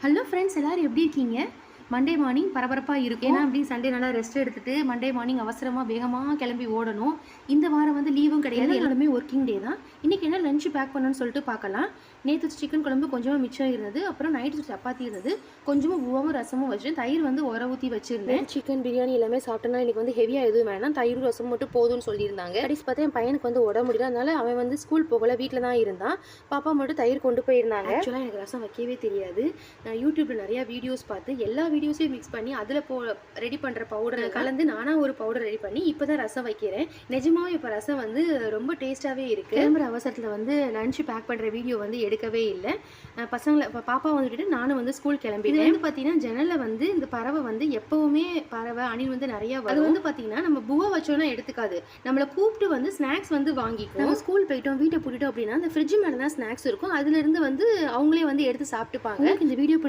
Hello friends, எல்லாரும் எப்படி இருக்கீங்க? மண்டே மார்னிங் பரபரப்பாக இருக்கும். ஏன்னா அப்படி சண்டே நல்லா ரெஸ்ட் எடுத்துட்டு மண்டே மார்னிங் அவசரமாக வேகமாக கிளம்பி ஓடணும். இந்த வாரம் வந்து லீவும் கிடையாது, எல்லாருமே ஒர்க்கிங் டே தான். இன்றைக்கி என்ன லஞ்ச் பேக் பண்ணணும்னு சொல்லிட்டு பார்க்கலாம். நேற்று சிக்கன் குழம்பு கொஞ்சமாக மிச்சம் இருந்தது, அப்புறம் நைட்டு சப்பாத்தி இருந்தது, கொஞ்சமாக பூவாவும் ரசமும் வச்சு தயிர் வந்து உர ஊற்றி வச்சுருந்தேன். சிக்கன் பிரியாணி எல்லாமே சாப்பிட்டோன்னா இன்றைக்கி வந்து ஹெவியாக எதுவும் வேணாம், தயிர் ரசம் மட்டும் போதும்னு சொல்லியிருந்தாங்க. கடைசி பார்த்தா என் பையனுக்கு வந்து உடம்பு முடியல, அதனால அவன் வந்து ஸ்கூல் போகல, வீட்டில் தான் இருந்தான். பாப்பா மட்டும் தயிர் கொண்டு போயிருந்தாங்க. ஆக்சுவலாக எனக்கு ரசம் வைக்கவே தெரியாது. நான் யூடியூப்பில் நிறையா வீடியோஸ் பார்த்து எல்லா வீடியோஸையும் மிக்ஸ் பண்ணி அதில் ரெடி பண்ணுற பவுடரை கலந்து நானாக ஒரு பவுடர் ரெடி பண்ணி இப்போ தான் ரசம் வைக்கிறேன். நிஜமாவே இப்போ ரசம் வந்து ரொம்ப டேஸ்ட்டாகவே இருக்குது. கிளம்புற அவசரத்தில் வந்து லஞ்ச் பேக் பண்ணுற வீடியோ வந்து எடுக்கவே இல்லை. பசங்களை இப்போ பாப்பா வந்துட்டு நானும் வந்து ஸ்கூல் கிளம்பிட்டேன். வந்து பார்த்தீங்கன்னா ஜன்னலில் வந்து இந்த பறவை வந்து எப்போவுமே பறவை அணில் வந்து நிறையா வரும். அது வந்து பார்த்தீங்கன்னா நம்ம பூவை வச்சோன்னா எடுத்துக்காது, நம்மளை கூப்பிட்டு வந்து ஸ்நாக்ஸ் வந்து வாங்கிக்கும். நம்ம ஸ்கூல் போயிட்டோம், வீட்டை போட்டுட்டோம் அப்படின்னா அந்த ஃப்ரிட்ஜ் மேலே தான் ஸ்நாக்ஸ் இருக்கும், அதுலேருந்து வந்து அவங்களே வந்து எடுத்து சாப்பிட்டுப்பாங்க. இந்த வீடியோ